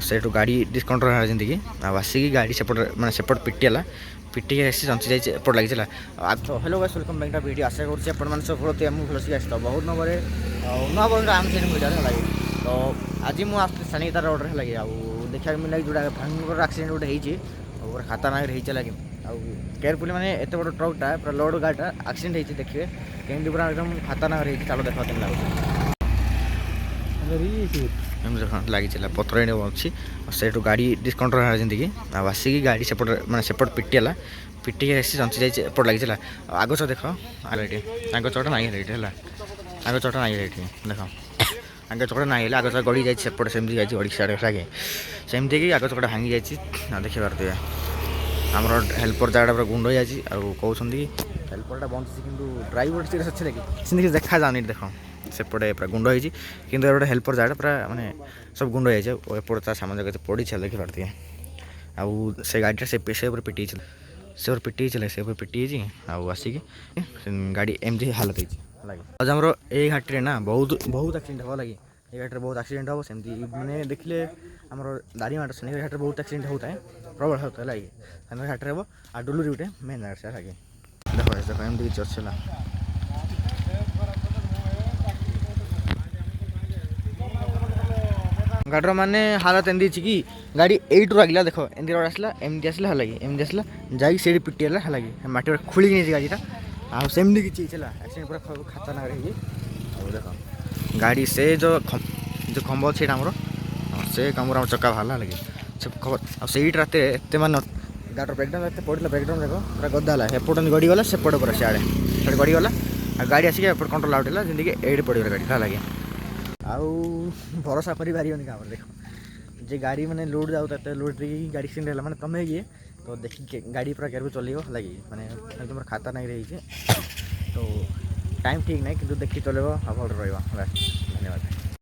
से गाड़ी डिस्काउंटर है जिंदगी आसिक गाड़ी सेपट मैंने सेपट पिटिला पिटिक आसी चंची जाइए एपट लगी तो hello guys welcome back to video आशा करें सब भल थी भलसी आस बहुत दिन पर नुआ बंद आम से वीडियो लगे तो आज मुझे सानी तार रोड लगे देखा मिला जोड़ा भयंकर एक्सीडेंट गोटे होती खाता ना लगे केयरफुली मैंने एत बड़ ट्रकटा पूरा लोड गाड़ीटा एक्सीडेंट होती देखिए कहीं पूरा एकदम खाता ना चलो देखा केम लगे लगी पथर अच्छी से गाड़ी डिस्काउंटर है जिंदगी आसिक गाड़ी सेपट मैंने सेपट पिटिला पिटिक आसी चंची जाइए एपट लगी आग च देख आग चटा नाई है आग चटा नाई है देख आगे चकड़ा ना आग चक गड़ी जाए सेपट सेमती जाए गड़ी साढ़े लगे सेमती कि आग चकड़ा भांगी जाए देखी पारे आमर हेल्पर जगह पूरा गुंड हो जाए कहते हेल्परटा बंची कि ड्राइवर सीट अच्छे लगे से देखा जानी देख सेपटे पूरा गुंड होती कि गोटे हेल्पर जगह पूरा मानने सब गुंड हो जाए एपटे तार सामान जगह पड़ी देखी पारे आउ से गाड़ीटा से पिटी से पिटी से पिटी आसिक गाड़ी एमती हालत होगी आज आम ये घाटी ना बहुत बहुत एक्सीडेंट हम लगे ये घाटी बहुत एक्सीडेंट हम सेमती मैंने देखिले आम दारिमाटा से घाटी बहुत एक्सीडेंट होता है प्रबल होता है लगे घाटी हम आ डुलुरी गोटे मेन जगह से लगे देख देख एमती किसी अच्छे गाड़र माने हालत एमती कि गाड़ी एट्रु लगे देख एमती रोड आसला एमती आसला लगे एमती आसला जाइए पिटिगला लगे मटी खोल गाड़ीटा आमती किसी एक्सीडेंट पूरा खाता ना देख गाड़ी से जो खंभ अच्छे आमर से कमर आम चक्का बाहर लगे से खबर आईट रात एत मान गाड़र ब्रेकडाउन एत पड़ा ब्रेकडाउन देख पूरा गदा है एपट गड़ीगला सेपट पूरा सियाड़े गड़ीगला गाड़ी आसिक एपट कंट्रोल आउट है जिंदगी एड पड़ गाड़ी लगे आउ भरोसा कर काम देख जे गाड़ी मैंने लोड जाऊँ लोड गाड़ी एक्सीडेंट है मैंने तुम्हें ये तो देखिए गाड़ी पूरा केयर चलो लगे मैंने तुम खाता नहीं रही तो टाइम ठीक नहीं कि देखिए चलो भल रहा धन्यवाद।